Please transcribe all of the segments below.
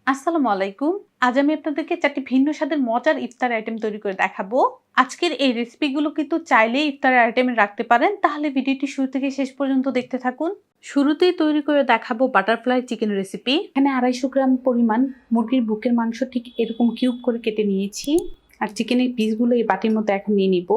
আসসালামু আলাইকুম। আজ আমি আপনাদেরকে ৪টি ভিন্ন স্বাদের মজার ইফতার আইটেম তৈরি করে দেখাবো। আজকের এই রেসিপিগুলো কিন্তু চাইলেই ইফতারের আইটেমে রাখতে পারেন। তাহলে ভিডিওটি শুরু থেকে শেষ পর্যন্ত দেখতে থাকুন। শুরুতেই তৈরি করে দেখাবো বাটারফ্লাই চিকেন রেসিপি। এখানে ২৫০ গ্রাম পরিমাণ মুরগির বুকের মাংস ঠিক এরকম কিউব করে কেটে নিয়েছি। আর চিকেনের পিসগুলো এই বাটির মধ্যে এখন নিয়ে নিব।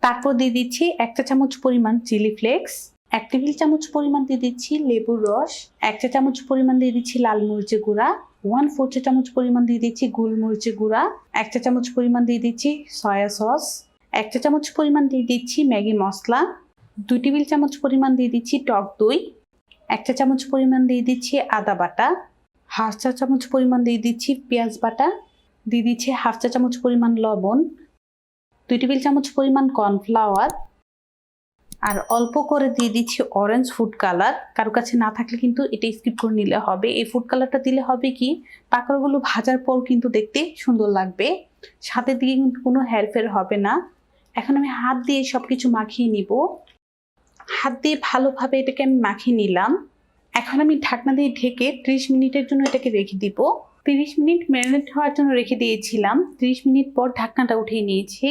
তারপর দিয়ে দিচ্ছি ১ চা চামচ পরিমাণ চিলি ফ্লেক্স, ১ টেবিল চামচ পরিমাণ দিয়ে দিচ্ছি লেবুর রস, ১ চা চামচ পরিমাণ দিয়ে দিচ্ছি লাল মরিচের গুঁড়া, 1/4 চা চামচ পরিমাণ দিয়ে দিচ্ছি গোলমরিচের গুঁড়া, ১ চা চামচ পরিমাণ দিয়ে দিচ্ছি সয়া সস, ১ চা চামচ পরিমাণ দিয়ে দিচ্ছি ম্যাগি মশলা, ২ টেবিল চামচ পরিমাণ দিয়ে দিচ্ছি টক দই, ১ চা চামচ পরিমাণ দিয়ে দিচ্ছি আদা বাটা, 1/2 চা চামচ পরিমাণ দিয়ে দিচ্ছি পেঁয়াজ বাটা, দিয়ে দিচ্ছি 1/2 চা চামচ পরিমাণ লবণ, ২ টেবিল চামচ পরিমাণ কর্নফ্লাওয়ার, আর অল্প করে দিয়ে দিচ্ছি অরেঞ্জ ফুড কালার। কারো কাছে না থাকলে কিন্তু এটা স্কিপ করে নিলে হবে। এই ফুড কালারটা দিলে হবে কি, পাকোড়াগুলো ভাজার পর কিন্তু দেখতে সুন্দর লাগবে, সাথে দিয়ে কিন্তু কোনো হেরফের হবে না। এখন আমি হাত দিয়ে সবকিছু মাখিয়ে নিব। হাত দিয়ে ভালোভাবে এটাকে আমি মাখিয়ে নিলাম। এখন আমি ঢাকনা দিয়ে ঢেকে 30 মিনিটের জন্য এটাকে রেখে দিব। 30 মিনিট ম্যারিনেট হওয়ার জন্য রেখে দিয়েছিলাম। 30 মিনিট পর ঢাকনাটা উঠিয়ে নিয়েছি।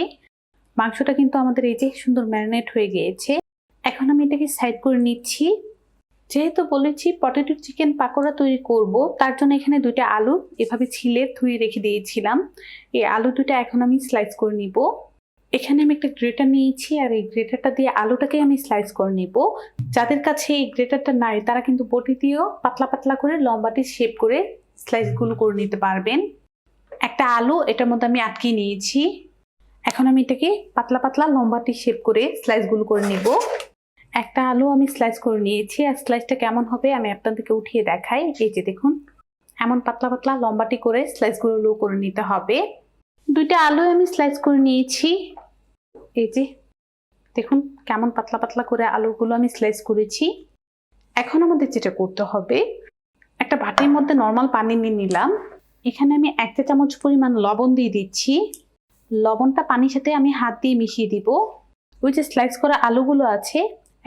মাংসটা কিন্তু আমাদের এই যে সুন্দর ম্যারিনেট হয়ে গিয়েছে। এখন আমি এটাকে সাইড করে নিচ্ছি। যেহেতু বলেছি পটেটো চিকেন পাকোড়া তৈরি করব, তার জন্য এখানে 2টা আলু এভাবে ছিলে ধুয়ে রেখে দিয়েছিলাম। এই আলু 2টা এখন আমি স্লাইস করে নিব। এখানে আমি একটা গ্রেটার নিয়েছি, আর এই গ্রেটারটা দিয়ে আলুটাকে আমি স্লাইস করে নিব। যাদের কাছে এই গ্রেটারটা নাই তারা কিন্তু বটি দিয়েও পাতলা পাতলা করে লম্বাটি শেপ করে স্লাইসগুলো করে নিতে পারবেন। একটা আলু এটার মধ্যে আমি আটকে নিয়েছি। এখন আমি এটাকে পাতলা পাতলা লম্বাটি শেপ করে স্লাইসগুলো করে নিব। একটা আলু আমি স্লাইস করে নিয়েছি, আর স্লাইসটা কেমন হবে আমি আপনাদেরকে উঠিয়ে দেখাই। এই যে দেখুন, এমন পাতলা পাতলা লম্বাটি করে স্লাইসগুলো করে নিতে হবে। 2টা আলু আমি স্লাইস করে নিয়েছি। এই যে দেখুন কেমন পাতলা পাতলা করে আলুগুলো আমি স্লাইস করেছি। এখন আমাদের যেটা করতে হবে, একটা বাটির মধ্যে নর্মাল পানি নিয়ে নিলাম। এখানে আমি 1 চা চামচ পরিমাণ লবণ দিয়ে দিচ্ছি। লবণটা পানির সাথে আমি হাত দিয়ে মিশিয়ে দিব। ওই যে স্লাইস করা আলুগুলো আছে,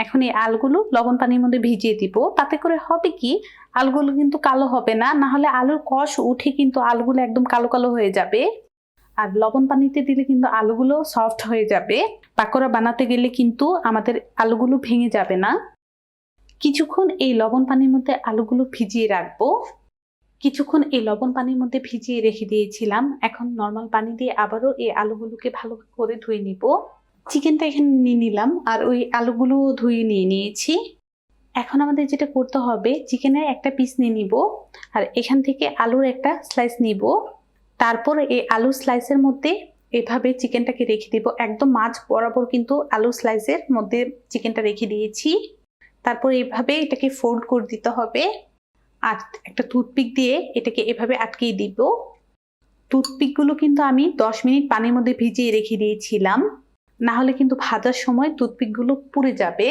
এখন এই আলুগুলো লবণ পানির মধ্যে ভিজিয়ে দিব। তাতে করে হবে কি, আলুগুলো কিন্তু কালো হবে না, না হলে আলুর কষ উঠে কিন্তু আলুগুলো একদম কালো কালো হয়ে যাবে। আর লবণ পানিতে দিলে কিন্তু আলুগুলো সফট হয়ে যাবে। পাকোড়া বানাতে গেলে কিন্তু আমাদের আলুগুলো ভেঙে যাবে না। কিছুক্ষণ এই লবণ পানির মধ্যে আলুগুলো ভিজিয়ে রাখবো। কিছুক্ষণ এই লবণ পানির মধ্যে ভিজিয়ে রেখে দিয়েছিলাম। এখন নর্মাল পানি দিয়ে আবারও এই আলুগুলোকে ভালো করে ধুয়ে নিব। চিকেনটা এখানে নিয়ে নিলাম, আর ওই আলুগুলো ধুয়ে নিয়ে নিয়েছি। এখন আমাদের যেটা করতে হবে, চিকেনের একটা পিস নিয়ে নিব, আর এখান থেকে আলুর একটা স্লাইস নিব। তারপর এই আলু স্লাইসের মধ্যে এভাবে চিকেনটাকে রেখে দিব। একদম মাঝ বরাবর কিন্তু আলু স্লাইসের মধ্যে চিকেনটা রেখে দিয়েছি। তারপর এইভাবে এটাকে ফোল্ড করে দিতে হবে, আর একটা টুথপিক দিয়ে এটাকে এভাবে আটকিয়ে দিব। টুথপিকগুলো কিন্তু আমি 10 মিনিট পানির মধ্যে ভিজিয়ে রেখে দিয়েছিলাম, না হলে কিন্তু ভাজার সময় টুথপিকগুলো পুড়ে যাবে।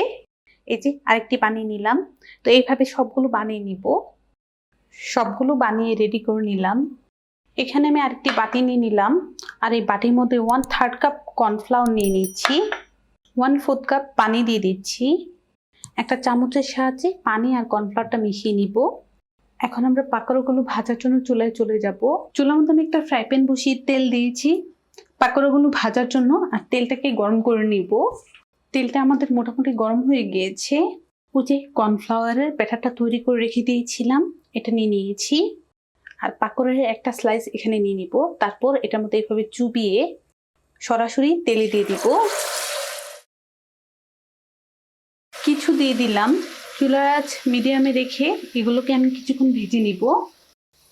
এই যে আরেকটি বানিয়ে নিলাম। তো এইভাবে সবগুলো বানিয়ে নিব। সবগুলো বানিয়ে রেডি করে নিলাম। এখানে আমি আরেকটি বাটি নিয়ে নিলাম, আর এই বাটির মধ্যে 1/3 কাপ কর্নফ্লাওয়ার নিয়ে নিচ্ছি। 1/4 কাপ পানি দিয়ে দিচ্ছি। একটা চামচের সাহায্যে পানি আর কর্নফ্লাওয়ারটা মিশিয়ে নিব। এখন আমরা পাকোড়াগুলো ভাজার জন্য চুলায় চলে যাব। চুলার মধ্যে আমি একটা ফ্রাই প্যান বসিয়ে তেল দিয়েছি পাকোড়াগুলো ভাজার জন্য, আর তেলটাকে গরম করে নিব। তেলটা আমাদের মোটামুটি গরম হয়ে গিয়েছে। ওই যে কর্নফ্লাওয়ারের ব্যাটারটা তৈরি করে রেখে দিয়েছিলাম, এটা নিয়ে নিয়েছি। আর পাকোড়ার একটা স্লাইস এখানে নিয়ে নিব। তারপর এটার মধ্যে এইভাবে চুবিয়ে সরাসরি তেলে দিয়ে দিব। কিছু দিয়ে দিলাম। চুলার আঁচ মিডিয়ামে রেখে এগুলোকে আমি কিছুক্ষণ ভেজে নিব।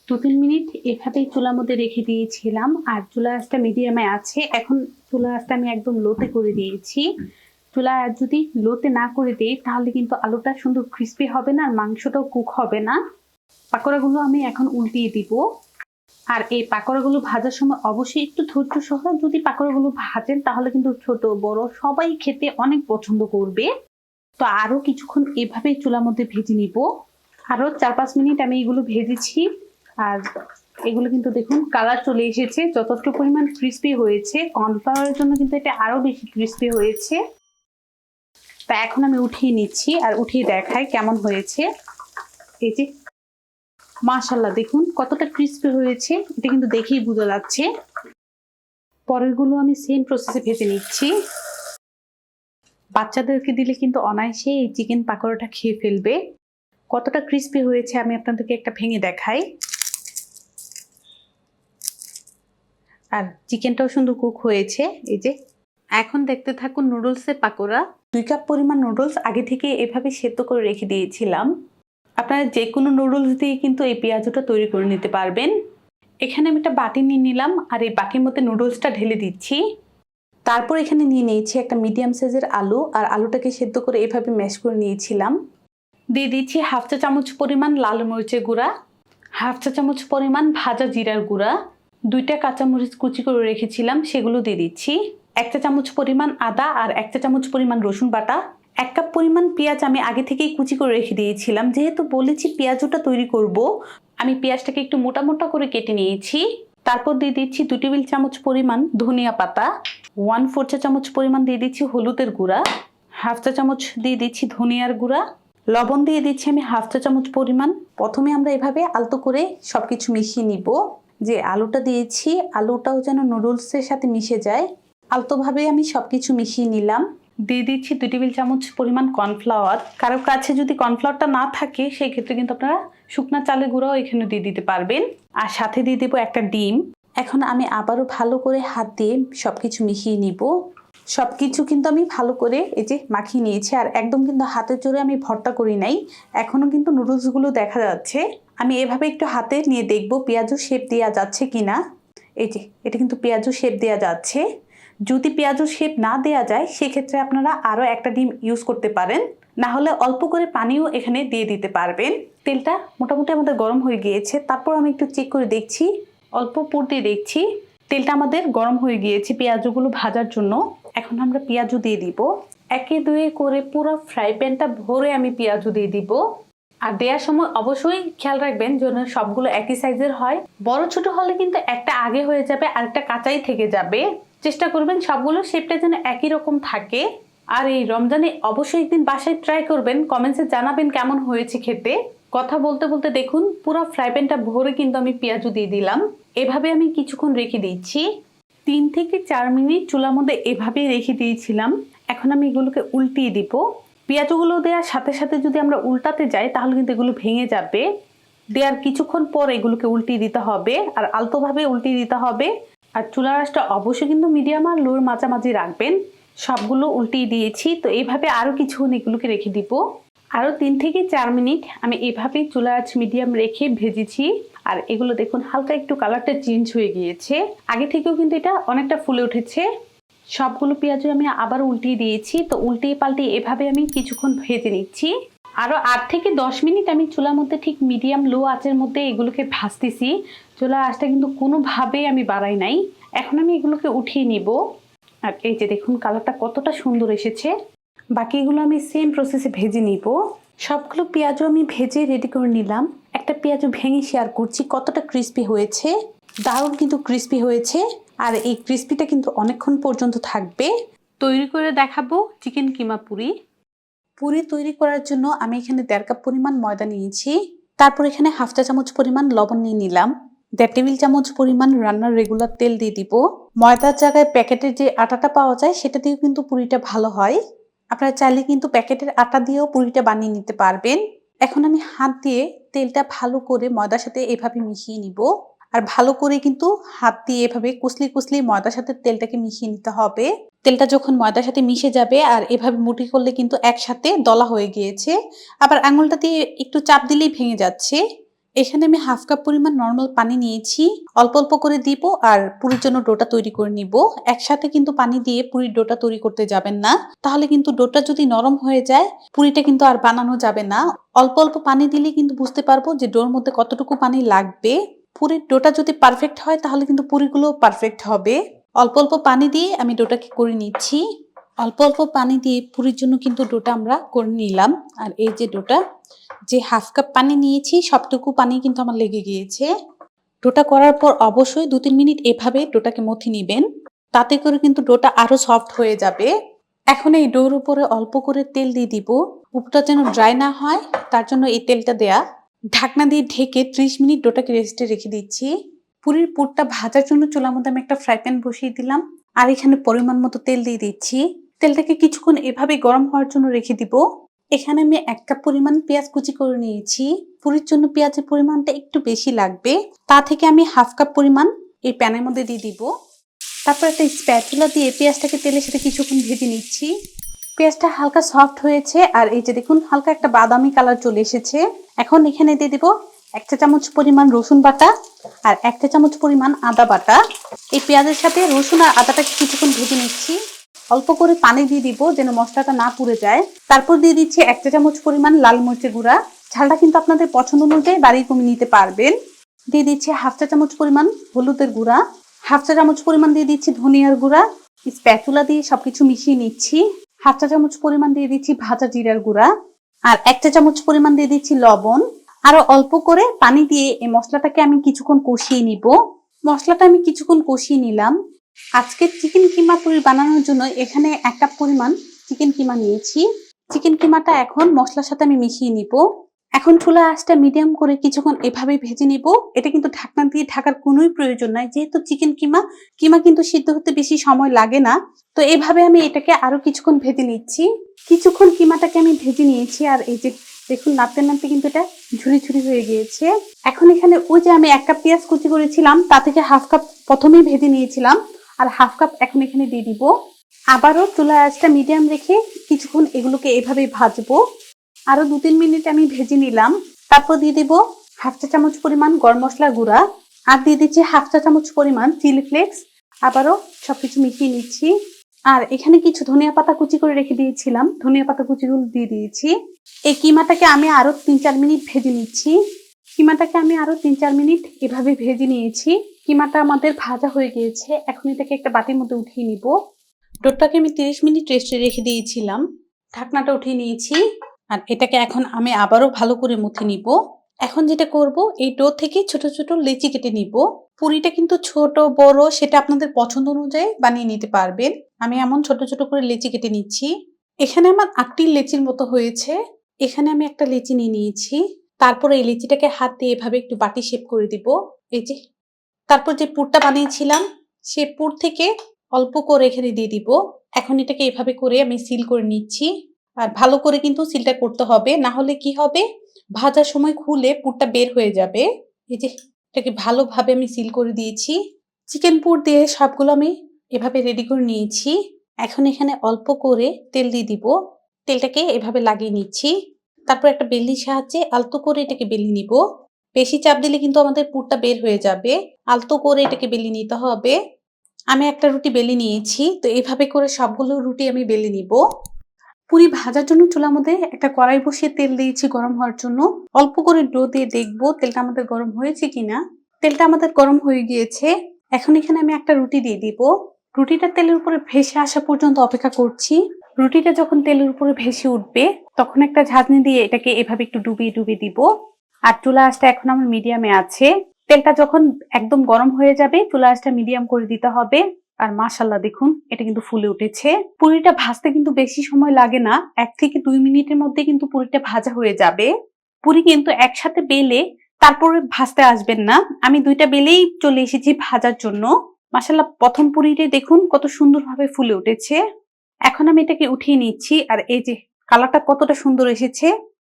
2-3 মিনিট এভাবেই চুলার মধ্যে রেখে দিয়েছিলাম, আর চুলার আঁচটা মিডিয়ামে আছে। এখন চুলার আঁচটা আমি একদম লোতে করে দিয়েছি। চুলার আঁচ যদি লোতে না করে দিই তাহলে কিন্তু আলুটা সুন্দর ক্রিস্পি হবে না, আর মাংসটাও কুক হবে না। পাকোড়াগুলো আমি এখন উল্টিয়ে দিব। আর এই পাকোড়াগুলো ভাজার সময় অবশ্যই একটু ধৈর্য সহ যদি পাকোড়াগুলো ভাজেন তাহলে কিন্তু ছোট বড় সবাই খেতে অনেক পছন্দ করবে। তো আরো কিছুক্ষণ এভাবে চুলার মধ্যে ভেজে নিব। আরো 4-5 মিনিট আমি এগুলো ভেজেছি, আর এগুলো কিন্তু দেখুন কালার চলে এসেছে। যথেষ্ট পরিমাণ ক্রিস্পি হয়েছে। কর্নফ্লাওয়ারের জন্য কিন্তু এটা আরো বেশি ক্রিস্পি হয়েছে। তা এখন আমি উঠিয়ে নিচ্ছি, আর উঠিয়ে দেখাই কেমন হয়েছে। এই যে মাশাআল্লাহ, দেখুন কতটা ক্রিস্পি হয়েছে, এটা কিন্তু দেখেই বোঝা যাচ্ছে। পরেরগুলো আমি সেম প্রসেসে ভেজে নিচ্ছি। বাচ্চাদেরকে দিলে কিন্তু অনায়াসে এই চিকেন পাকোড়াটা খেয়ে ফেলবে। কতটা ক্রিস্পি হয়েছে আমি আপনাদেরকে একটা ভেঙে দেখাই। আর চিকেনটাও সুন্দর কুক হয়েছে। এই যে এখন দেখতে থাকুন নুডলসের পাকোড়া। 2 কাপ পরিমাণ নুডলস আগে থেকে এভাবে সেদ্ধ করে রেখে দিয়েছিলাম। আপনারা যে কোনো নুডলস দিয়ে কিন্তু এই পেঁয়াজুটা তৈরি করে নিতে পারবেন। এখানে আমি একটা বাটি নিয়ে নিলাম আর এই বাটির মধ্যে নুডলসটা ঢেলে দিচ্ছি। তারপর এখানে নিয়ে নিয়েছি একটা মিডিয়াম সাইজের আলু, আর আলুটাকে সেদ্ধ করে এভাবে ম্যাশ করে নিয়েছিলাম। দিয়ে দিচ্ছি হাফ চা চামচ পরিমাণ লাল মরিচের গুঁড়া, হাফ চা চামচ পরিমাণ ভাজা জিরার গুঁড়া, 2টা কাঁচামরিচ কুচি করে রেখেছিলাম সেগুলো দিয়ে দিচ্ছি, 1 চা চামচ পরিমাণ আদা আর 1 চা চামচ পরিমাণ রসুন বাটা, 1 কাপ পরিমাণ পেঁয়াজ আমি আগে থেকেই কুচি করে রেখে দিয়েছিলাম। যেহেতু বলেছি পেঁয়াজটা তৈরি করব, আমি পেঁয়াজটাকে একটু মোটা মোটা করে কেটে নিয়েছি। তারপর দিয়ে দিচ্ছি 2 টেবিল চামচ পরিমাণ ধনিয়া পাতা, 1/4 চা চামচ পরিমাণ দিয়ে দিচ্ছি হলুদের গুঁড়া, হাফ চা চামচ দিয়ে দিচ্ছি ধনিয়ার গুঁড়া, লবণ দিয়ে দিচ্ছি আমি হাফ চা চামচ পরিমাণ। প্রথমে আমরা এভাবে আলতো করে সবকিছু মিশিয়ে নিব। যে আলুটা দিয়েছি আলুটাও যেন নুডলসের সাথে মিশে যায়, আলতোভাবে আমি সবকিছু মিশিয়ে নিলাম। দিয়ে দিচ্ছি 2 টেবিল চামচ পরিমাণ কর্নফ্লাওয়ার। কারো কাছে যদি কর্নফ্লাওয়ারটা না থাকে সেই ক্ষেত্রে কিন্তু আপনারা শুকনা চালের গুঁড়াও এখানে দিয়ে দিতে পারবেন। আর সাথে দিয়ে দেবো একটা ডিম। এখন আমি আবারও ভালো করে হাত দিয়ে সবকিছু মিশিয়ে নিব। সবকিছু কিন্তু আমি ভালো করে এই যে মাখিয়ে নিয়েছি, আর একদম কিন্তু হাতের জোরে আমি ভর্তা করি নাই। এখনো কিন্তু নুডলসগুলো দেখা যাচ্ছে। আমি এভাবে একটু হাতে নিয়ে দেখবো পেঁয়াজু শেপ দেওয়া যাচ্ছে কিনা। এই যে এটা কিন্তু পেঁয়াজু শেপ দেওয়া যাচ্ছে। যদি পেঁয়াজু শেপ না দেওয়া যায় সেক্ষেত্রে আপনারা আরও একটা ডিম ইউজ করতে পারেন, না হলে অল্প করে পানিও এখানে দিয়ে দিতে পারবেন। তেলটা মোটামুটি আমাদের গরম হয়ে গিয়েছে। তারপর আমি একটু চেক করে দেখছি, অল্প পুর দিয়ে দেখছি তেলটা আমাদের গরম হয়ে গিয়েছে পেঁয়াজগুলো ভাজার জন্য। এখন আমরা পেঁয়াজু দিয়ে দিব। 1-2 করে পুরো ফ্রাই প্যানটা ভরে আমি পেঁয়াজু দিয়ে দিব। আর দেওয়ার সময় অবশ্যই খেয়াল রাখবেন যেন সবগুলো একই সাইজের হয়। বড় ছোট হলে কিন্তু একটা আগে হয়ে যাবে আর একটা কাঁচাই থেকে যাবে। চেষ্টা করবেন সবগুলো শেপটা যেন একই রকম থাকে। আর এই রমজানে অবশ্যই একদিন বাসায় ট্রাই করবেন, কমেন্টসে জানাবেন কেমন হয়েছে খেতে। কথা বলতে বলতে দেখুন পুরো ফ্রাই প্যানটা ভরে কিন্তু আমি পেঁয়াজু দিয়ে দিলাম। এভাবে আমি কিছুক্ষণ রেখে দিচ্ছি। 3 থেকে 4 মিনিট চুলার মধ্যে এভাবেই রেখে দিয়েছিলাম। এখন আমি এগুলোকে উল্টিয়ে দিব। পেঁয়াজগুলো দেওয়ার সাথে সাথে যদি আমরা উল্টাতে যাই তাহলে কিন্তু এগুলো ভেঙে যাবে। দেওয়ার কিছুক্ষণ পর এগুলোকে উল্টিয়ে দিতে হবে, আর আলতোভাবে উল্টিয়ে দিতে হবে। আর চুলার আঁচটা অবশ্যই কিন্তু মিডিয়াম আর লোর মাঝামাঝি রাখবেন। সবগুলো উল্টিয়ে দিয়েছি, তো এইভাবে আরও কিছুক্ষণ এগুলোকে রেখে দিব। আরও 3 থেকে 4 মিনিট আমি এভাবেই চুলার আঁচ মিডিয়াম রেখে ভেজেছি। আর এগুলো দেখুন হালকা একটু কালারটা চেঞ্জ হয়ে গিয়েছে, আগে থেকেও কিন্তু এটা অনেকটা ফুলে উঠেছে। সবগুলো পেঁয়াজ আমি আবার উল্টিয়ে দিয়েছি, তো উল্টিয়ে পাল্টিয়ে এভাবে আমি কিছুক্ষণ ভেজে নিচ্ছি। আরও 8 থেকে 10 মিনিট আমি চুলার মধ্যে ঠিক মিডিয়াম লো আঁচের মধ্যে এগুলোকে ভাজতেছি। চুলার আঁচটা কিন্তু কোনোভাবেই আমি বাড়াই নাই। এখন আমি এগুলোকে উঠিয়ে নিব। আর এই যে দেখুন কালারটা কতটা সুন্দর এসেছে। বাকিগুলো আমি সেম প্রসেসে ভেজে নিব। সবগুলো পেঁয়াজও আমি ভেজে রেডি করে নিলাম। একটা পেঁয়াজও ভেঙে শেয়ার করছি কতটা ক্রিস্পি হয়েছে। দারুণ কিন্তু ক্রিস্পি হয়েছে, আর এই ক্রিস্পিটা কিন্তু অনেকক্ষণ পর্যন্ত থাকবে। তৈরি করে দেখাবো চিকেন কিমা পুরি। পুরি তৈরি করার জন্য আমি এখানে 1.5 কাপ পরিমাণ ময়দা নিয়েছি। তারপর এখানে হাফ চা চামচ পরিমাণ লবণ নিয়ে নিলাম। 1.5 টেবিল চামচ পরিমাণ রান্নার রেগুলার তেল দিয়ে দিব। ময়দার জায়গায় প্যাকেটের যে আটাটা পাওয়া যায় সেটা দিয়েও কিন্তু পুরিটা ভালো হয়। আপনারা চাইলে কিন্তু প্যাকেটের আটা দিয়েও পুরিটা বানিয়ে নিতে পারবেন। এখন আমি হাত দিয়ে তেলটা ভালো করে ময়দার সাথে এভাবে মিশিয়ে নিব। আর ভালো করে কিন্তু হাত দিয়ে এভাবে কুচলি কুচলি ময়দার সাথে তেলটাকে মিশিয়ে নিতে হবে। তেলটা যখন ময়দার সাথে মিশে যাবে আর এভাবে মুঠি করলে কিন্তু একসাথে দলা হয়ে গিয়েছে, আবার আঙুলটা দিয়ে একটু চাপ দিলেই ভেঙে যাচ্ছে। এখানে আমি হাফ কাপ পরিমাণ নর্মাল পানি নিয়েছি, অল্প অল্প করে দিব আর পুরির জন্য ডোটা তৈরি করে নিব। একসাথে কিন্তু পানি দিয়ে পুরির ডোটা তৈরি করতে যাবেন না, তাহলে কিন্তু ডোটা যদি নরম হয়ে যায় পুরিটা কিন্তু আর বানানো যাবে না। অল্প অল্প পানি দিলে কিন্তু বুঝতে পারবো যে ডোর মধ্যে কতটুকু পানি লাগবে। পুরির ডোটা যদি পারফেক্ট হয় তাহলে কিন্তু পুরিগুলো পারফেক্ট হবে। অল্প অল্প পানি দিয়ে আমি ডোটাকে করে নিচ্ছি। অল্প অল্প পানি দিয়ে পুরির জন্য কিন্তু ডোটা আমরা করে নিলাম। আর এই যে ডোটা, যে হাফ কাপ পানি নিয়েছি সবটুকু পানি কিন্তু আমার লেগে গিয়েছে। ডোটা করার পর অবশ্যই 2-3 মিনিট এভাবে ডোটাকে মথি নিবেন, তাতে করে কিন্তু ডোটা আরো সফট হয়ে যাবে। এখন এই ডোর উপরে অল্প করে তেল দিয়ে দিব, উপরটা যেন ড্রাই না হয় তার জন্য এই তেলটা দেয়া। ঢাকনা দিয়ে ঢেকে 30 মিনিট ডোটাকে রেস্টে রেখে দিচ্ছি। পুরির পুরটা ভাজার জন্য চুলার মধ্যে আমি একটা ফ্রাই প্যান বসিয়ে দিলাম। আর এখানে পরিমাণ মতো তেল দিয়ে দিচ্ছি। তেলটাকে কিছুক্ষণ এভাবে গরম হওয়ার জন্য রেখে দিব। এখানে আমি 1 কাপ পরিমাণ পেঁয়াজ কুচি করে নিয়েছি। পুরির জন্য পেঁয়াজের পরিমাণটা একটু বেশি লাগবে। তা থেকে আমি 1/2 কাপ পরিমাণ এই প্যানের মধ্যে দিয়ে দিব। তারপর একটা স্প্যাচুলা দিয়ে পেঁয়াজটাকে তেলের সাথে কিছুক্ষণ ভেজে নিচ্ছি। পেঁয়াজটা হালকা সফট হয়েছে আর এই যে দেখুন হালকা একটা বাদামি কালার চলে এসেছে। এখন এখানে দিয়ে দিব 1 চা চামচ পরিমাণ রসুন বাটা আর 1 চা চামচ পরিমাণ আদা বাটা। এই পেঁয়াজের সাথে রসুন আর আদাটাকে কিছুক্ষণ ভেজে নিচ্ছি। অল্প করে পানি দিয়ে দিব যেন মশলাটা না পুড়ে যায়। তারপর দিয়ে দিচ্ছি 1 চা চামচ পরিমাণ লাল মরিচের গুঁড়া। ঝালটা কিন্তু আপনাদের পছন্দ অনুযায়ী বাড়িয়ে কমিয়ে নিতে পারবেন। দিয়ে দিচ্ছি 1/2 চা চামচ পরিমাণ হলুদের গুঁড়া, 1/2 চা চামচ পরিমাণ দিয়ে দিচ্ছি ধনিয়ার গুঁড়া। স্প্যাচুলা দিয়ে সবকিছু মিশিয়ে নিচ্ছি। 1/2 চা চামচ পরিমাণ দিয়ে দিচ্ছি ভাজা জিরার গুঁড়া আর 1 চা চামচ পরিমাণ দিয়ে দিচ্ছি লবণ। আরো অল্প করে পানি দিয়ে এই মশলাটাকে আমি কিছুক্ষণ কষিয়ে নিব। মশলাটা আমি কিছুক্ষণ কষিয়ে নিলাম। আজকে চিকেন কিমা পুরি বানানোর জন্য এখানে 1 কাপ পরিমাণ চিকেন কিমা নিয়েছি। চিকেন কিমাটা এখন মশলার সাথে আমি মিশিয়ে নিব। এখন চুলা আঁচটা মিডিয়াম করে কিছুক্ষণ এভাবে ভেজে নিব। এটা কিন্তু ঢাকনা দিয়ে ঢাকার কোনোই প্রয়োজন নাই, যেহেতু চিকেন কিমা কিমা কিন্তু সিদ্ধ হতে বেশি সময় লাগে না। তো এভাবে আমি এটাকে আরো কিছুক্ষণ ভেজে নিচ্ছি। কিছুক্ষণ কিমাটাকে আমি ভেজে নিয়েছি আর এই যে দেখুন নাড়তে নাড়তে কিন্তু এটা ঝুরি ঝুরি হয়ে গিয়েছে। এখন এখানে ওই যে আমি 1 কাপ পেঁয়াজ কুচি করেছিলাম তা থেকে 1/2 কাপ প্রথমেই ভেজে নিয়েছিলাম আর 1/2 কাপ এখন এখানে দিয়ে দিব। আবারও চুলার আঁচটা মিডিয়াম রেখে কিছুক্ষণ এগুলোকে এভাবে ভাজবো। আরো 2-3 মিনিট আমি ভেজে নিলাম। তারপর দিয়ে দিব 1/2 চা চামচ পরিমাণ গরম মশলা গুঁড়া আর দিয়ে দিচ্ছি 1/2 চা চামচ পরিমাণ চিলি ফ্লেক্স। আবারও সবকিছু মিশিয়ে নিচ্ছি। আর এখানে কিছু ধনিয়া পাতা কুচি করে রেখে দিয়েছিলাম, ধনিয়া পাতা কুচিগুলো দিয়ে দিয়েছি। এই কিমাটাকে আমি আরো 3-4 মিনিট ভেজে নিচ্ছি। কিমাটাকে আমি আরো 3-4 মিনিট এভাবে ভেজে নিয়েছি। কিমাটা আমাদের ভাজা হয়ে গিয়েছে। এখন এটাকে একটা বাটির মধ্যে উঠিয়ে নিব। ডোটাকে আমি 30 মিনিট রেস্টে রেখে দিয়েছিলাম। ঢাকনাটা উঠিয়ে নিয়েছি আর এটাকে এখন আমি আবারও ভালো করে মুথে নিব। এখন যেটা করব এই ডো থেকে ছোট ছোট লেচি কেটে নিব। পুরিটা কিন্তু ছোট বড় সেটা আপনাদের পছন্দ অনুযায়ী বানিয়ে নিতে পারবেন। আমি এমন ছোট ছোট করে লেচি কেটে নিচ্ছি। এখানে আমার 8টি লেচির মতো হয়েছে। এখানে আমি একটা লেচি নিয়ে নিয়েছি। তারপর এই লেচিটাকে হাত দিয়ে এভাবে একটু বাটি শেপ করে দিব। এই যে তারপর যে পুরটা বানিয়েছিলাম সে পুর থেকে অল্প করে এখানে দিয়ে দিব। এখন এটাকে এভাবে করে আমি সিল করে নিচ্ছি। আর ভালো করে কিন্তু সিলটা করতে হবে, না হলে কি হবে ভাজার সময় খুলে পুরটা বের হয়ে যাবে। এই যে এটাকে ভালোভাবে আমি সিল করে দিয়েছি। চিকেন পুর দিয়ে সবগুলো আমি এভাবে রেডি করে নিয়েছি। এখন এখানে অল্প করে তেল দিয়ে দিব। তেলটাকে এভাবে লাগিয়ে নিচ্ছি। তারপর একটা বেলনির সাহায্যে আলতো করে এটাকে বেলে নিব। বেশি চাপ দিলে কিন্তু আমাদের পুরটা বের হয়ে যাবে। আলতো করে এটাকে বেলে নিতে হবে। আমি একটা রুটি বেলে নিয়েছি। তো এভাবে করে সবগুলো রুটি আমি বেলে নিব। পুরি ভাজার জন্য চুলার মধ্যে একটা কড়াই বসিয়ে তেল দিয়েছি গরম হওয়ার জন্য। অল্প করে ডো দিয়ে দেখবো তেলটা আমাদের গরম হয়েছে কিনা। তেলটা আমাদের গরম হয়ে গিয়েছে। এখন এখানে আমি একটা রুটি দিয়ে দিব। রুটিটা তেলের উপরে ভেসে আসা পর্যন্ত অপেক্ষা করছি। রুটিটা যখন তেলের উপরে ভেসে উঠবে তখন একটা ঝাঁঝনি দিয়ে এটাকে এভাবে একটু ডুবিয়ে ডুবিয়ে দিব। আর চুলা আঁচটা এখন আমার মিডিয়ামে আছে। তেলটা যখন একদম গরম হয়ে যাবে চুলা আঁচটা মিডিয়াম করে দিতে হবে। আর মাশাআল্লাহ দেখুন এটা কিন্তু ফুলে উঠেছে। পুরিটা ভাজতে কিন্তু বেশি সময় লাগে না, 1 থেকে 2 মিনিটের মধ্যে কিন্তু পুরিটা ভাজা হয়ে যাবে। পুরি কিন্তু একসাথে বেলে তারপরে ভাজতে আসবেন না। আমি 2টা বেলেই চলে এসেছি ভাজার জন্য। মাশাআল্লাহ প্রথম পুরিটা দেখুন কত সুন্দরভাবে ফুলে উঠেছে। এখন আমি এটাকে উঠিয়ে নিচ্ছি আর এই যে কালারটা কতটা সুন্দর এসেছে।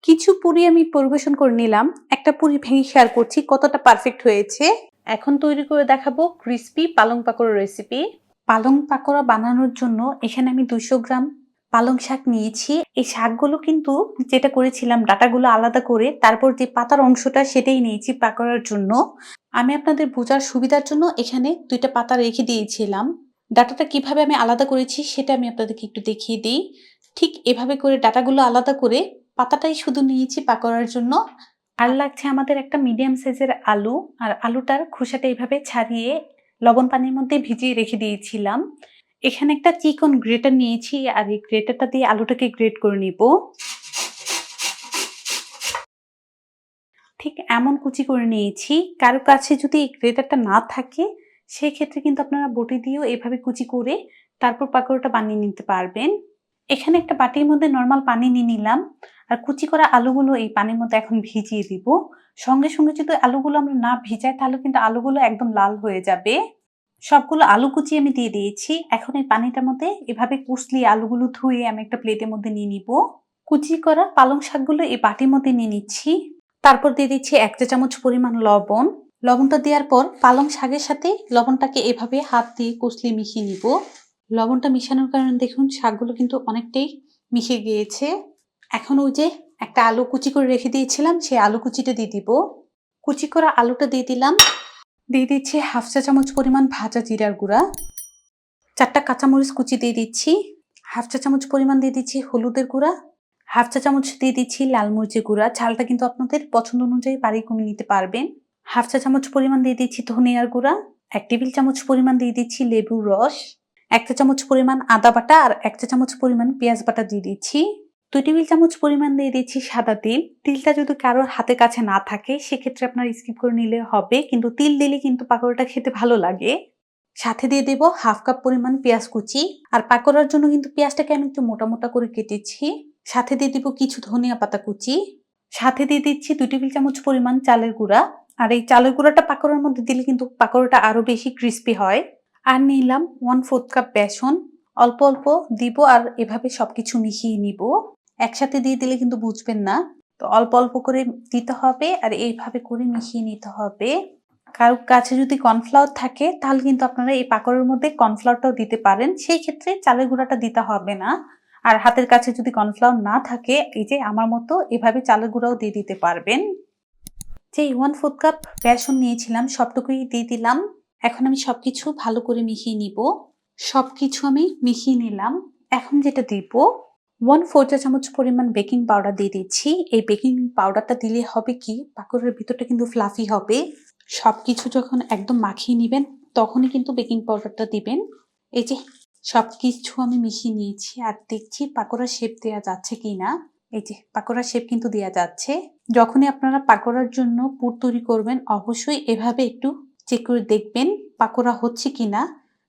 কিছু পুরি আমি পরিবেশন করে নিলাম। একটা পুরি ভেঙে শেয়ার করছি কতটা পারফেক্ট হয়েছে। এখন তৈরি করে দেখাবো ক্রিস্পি পালং পাকোড়া রেসিপি। পালং পাকোড়া বানানোর জন্য এখানে আমি 200 গ্রাম পালং শাক নিয়েছি। এই শাকগুলো কিন্তু যেটা করেছিলাম ডাটাগুলো আলাদা করে তারপর যে পাতার অংশটা সেটাই নিয়েছি পাকোড়ার জন্য। আমি আপনাদের বোঝার সুবিধার জন্য এখানে 2টা পাতা রেখে দিয়েছিলাম। ডাটাটা কিভাবে আমি আলাদা করেছি সেটা আমি আপনাদেরকে একটু দেখিয়ে দিই। ঠিক এভাবে করে ডাটাগুলো আলাদা করে পাতাটাই শুধু নিয়েছি পাকোড়ার জন্য। আর লাগছে আমাদের একটা মিডিয়াম সাইজের আলু। আর আলুটার খোসাটা এভাবে ছাড়িয়ে লবণ পানির মধ্যে ভিজিয়ে রেখে দিয়েছিলাম। এখানে একটা চিকন গ্রেটার নিয়েছি আর এই গ্রেটারটা দিয়ে আলুটাকে গ্রেট করে নিব। ঠিক এমন কুচি করে নিয়েছি। কারো কাছে যদি এই গ্রেটারটা না থাকে সেই ক্ষেত্রে কিন্তু আপনারা বটি দিয়েও এভাবে কুচি করে তারপর পাকোড়াটা বানিয়ে নিতে পারবেন। এখানে একটা বাটির মধ্যে নরমাল পানি নিয়ে নিলাম আর কুচি করা আলুগুলো এই পানির মধ্যে এখন ভিজিয়ে দিব। সঙ্গে সঙ্গে যদি আলুগুলো আমরা না ভিজাই তাহলে কিন্তু আলুগুলো একদম লাল হয়ে যাবে। সবগুলো আলু কুচি আমি দিয়ে দিয়েছি। এখন এই পানিটার মধ্যে এভাবে কুচলিয়ে আলুগুলো ধুয়ে আমি একটা প্লেটের মধ্যে নিয়ে নিব। কুচি করা পালং শাকগুলো এই বাটির মধ্যে নিয়ে নিচ্ছি। তারপর দিয়ে দিচ্ছি 1 চা চামচ পরিমাণ লবণ। লবণটা দেওয়ার পর পালং শাকের সাথে লবণটাকে এভাবে হাত দিয়ে কষলিয়ে মিশিয়ে নিব। লবণটা মিশানোর কারণে দেখুন শাকগুলো কিন্তু অনেকটাই মিশে গিয়েছে। এখন ওই যে একটা আলু কুচি করে রেখে দিয়েছিলাম সেই আলু কুচিটা দিয়ে দিব। কুচি করা আলুটা দিয়ে দিলাম। দিয়ে দিচ্ছি 1/2 চা চামচ পরিমাণ ভাজা জিরার গুঁড়া। 4টা কাঁচামরিচ কুচি দিয়ে দিচ্ছি। 1/2 চা চামচ পরিমাণ দিয়ে দিচ্ছি হলুদের গুঁড়া। 1/2 চা চামচ দিয়ে দিচ্ছি লাল মরিচের গুঁড়া। ঝালটা কিন্তু আপনাদের পছন্দ অনুযায়ী বাড়িয়ে কমিয়ে নিতে পারবেন। 1/2 চা চামচ পরিমাণ দিয়ে দিচ্ছি ধনিয়ার গুঁড়া। 1 টেবিল চামচ পরিমাণ দিয়ে দিচ্ছি লেবুর রস। 1 চা চামচ পরিমাণ আদা বাটা আর 1 চা চামচ পরিমাণ পেঁয়াজ বাটা দিয়ে দিচ্ছি। 2 টেবিল চামচ পরিমাণ দিয়ে দিচ্ছি সাদা তিল। তিলটা যদি কারোর হাতের কাছে না থাকে সেক্ষেত্রে আপনারা স্কিপ করে নিলে হবে, কিন্তু তিল দিলে কিন্তু পাকোড়াটা খেতে ভালো লাগে। সাথে দিয়ে দেব 1/2 কাপ পরিমাণ পেঁয়াজ কুচি। আর পাকোড়ার জন্য কিন্তু পেঁয়াজটাকে আমি একটু মোটা মোটা করে কেটেছি। সাথে দিয়ে দিব কিছু ধনিয়া পাতা কুচি। সাথে দিয়ে দিচ্ছি 2 টেবিল চামচ পরিমাণ চালের গুঁড়া। আর এই চালের গুঁড়াটা পাকোড়ার মধ্যে দিলে কিন্তু পাকোড়াটা আরো বেশি ক্রিস্পি হয়। আর নিলাম 1/4 কাপ বেসন। অল্প অল্প দিব আর এভাবে সবকিছু মিশিয়ে নিব। একসাথে দিয়ে দিলে কিন্তু বুঝবেন না, তো অল্প অল্প করে দিতে হবে আর এইভাবে করে মিশিয়ে নিতে হবে। কারো কাছে যদি কর্নফ্লাওয়ার থাকে তাহলে কিন্তু আপনারা এই পাকোড়ার মধ্যে কর্নফ্লাওয়ারটাও দিতে পারেন, সেই ক্ষেত্রে চালের গুঁড়াটা দিতে হবে না। আর হাতের কাছে যদি কর্নফ্লাওয়ার না থাকে এই যে আমার মতো এভাবে চালের গুঁড়াও দিয়ে দিতে পারবেন। যে 1/4 কাপ বেসন নিয়েছিলাম সবটুকুই দিয়ে দিলাম। এখন আমি সবকিছু ভালো করে মিশিয়ে নিব। সবকিছু আমি মিশিয়ে নিলাম। এখন যেটা দিব 1/4 চা চামচ পরিমাণ বেকিং পাউডার দিয়ে দিচ্ছি। এই বেকিং পাউডারটা দিলে হবে কি পাকোড়ার ভিতরটা কিন্তু ফ্লাফি হবে। সবকিছু যখন একদম মাখিয়ে নিবেন তখনই কিন্তু বেকিং পাউডারটা দিবেন। এই যে সবকিছু আমি মিশিয়ে নিয়েছি আর দেখছি পাকোড়ার শেপ দেওয়া যাচ্ছে কিনা। এই যে পাকোড়ার শেপ কিন্তু দেওয়া যাচ্ছে। যখনই আপনারা পাকোড়ার জন্য পুর তৈরি করবেন অবশ্যই এভাবে একটু চেক করে দেখবেন পাকোড়া হচ্ছে কিনা।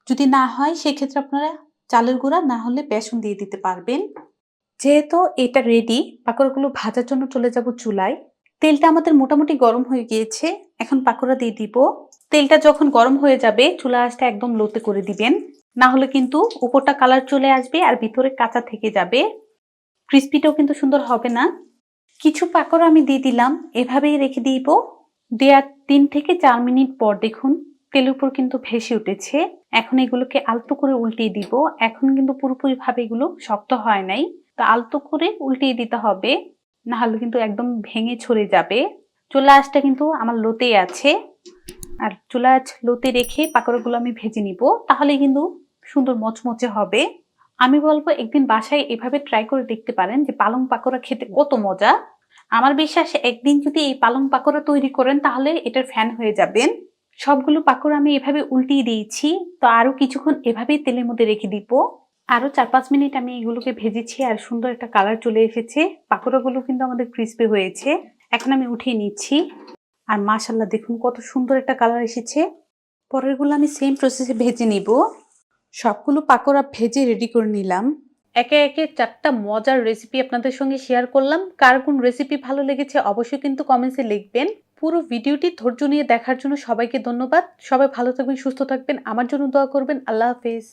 যদি না হয় সেক্ষেত্রে আপনারা চালের গুঁড়া না হলে বেসন দিয়ে দিতে পারবেন। যেহেতু এটা রেডি, পাকোড়াগুলো ভাজার জন্য চলে যাব চুলায়। তেলটা আমাদের মোটামুটি গরম হয়ে গিয়েছে। এখন পাকোড়া দিয়ে দিব। তেলটা যখন গরম হয়ে যাবে চুলা আঁচটা একদম লোতে করে দিবেন, না হলে কিন্তু উপরটা কালার চলে আসবে আর ভিতরে কাঁচা থেকে যাবে। ক্রিস্পিটাও কিন্তু সুন্দর হবে না। কিছু পাকোড়া আমি দিয়ে দিলাম, এভাবেই রেখে দিব। দেওয়ার 3 থেকে 4 মিনিট পর দেখুন তেলের উপর কিন্তু ভেসে উঠেছে। এখন এগুলোকে আলতো করে উল্টিয়ে দিব। এখন কিন্তু পুরোপুরি ভাবে এগুলো শক্ত হয় নাই, তো আলতো করে উল্টিয়ে দিতে হবে, না হলে কিন্তু একদম ভেঙে ছড়ে যাবে। চুলা আঁচটা কিন্তু আমার লোতেই আছে আর চুলা আঁচ লোতে রেখে পাকোড়াগুলো আমি ভেজে নিব, তাহলে কিন্তু সুন্দর মচমচে হবে। আমি বলবো একদিন বাসায় এভাবে ট্রাই করে দেখতে পারেন যে পালং পাকোড়া খেতে কত মজা। আমার বিশ্বাস একদিন যদি এই পালং পাকোড়া তৈরি করেন তাহলে এটার ফ্যান হয়ে যাবেন। সবগুলো পাকোড়া আমি এভাবে উল্টিয়ে দিয়েছি, তো আরো কিছুক্ষণ এভাবেই তেলের মধ্যে রেখে দিব। আরো 4-5 মিনিট আমি এগুলোকে ভেজেছি আর সুন্দর একটা কালার চলে এসেছে। পাকোড়াগুলো কিন্তু আমাদের ক্রিস্পি হয়েছে। এখন আমি উঠিয়ে নিচ্ছি আর মাশাআল্লাহ দেখুন কত সুন্দর একটা কালার এসেছে। পরেরগুলো আমি সেম প্রসেসে ভেজে নিব। সবগুলো পাকোড়া ভেজে রেডি করে নিলাম। একে একে 4টা মজার রেসিপি আপনাদের সঙ্গে শেয়ার করলাম। কার কোন রেসিপি ভালো লেগেছে অবশ্যই কিন্তু কমেন্টসে লিখবেন। পুরো ভিডিওটি ধৈর্য নিয়ে দেখার জন্য সবাইকে ধন্যবাদ। সবাই ভালো থাকবেন, সুস্থ থাকবেন, আমার জন্য দোয়া করবেন। আল্লাহ হাফেজ।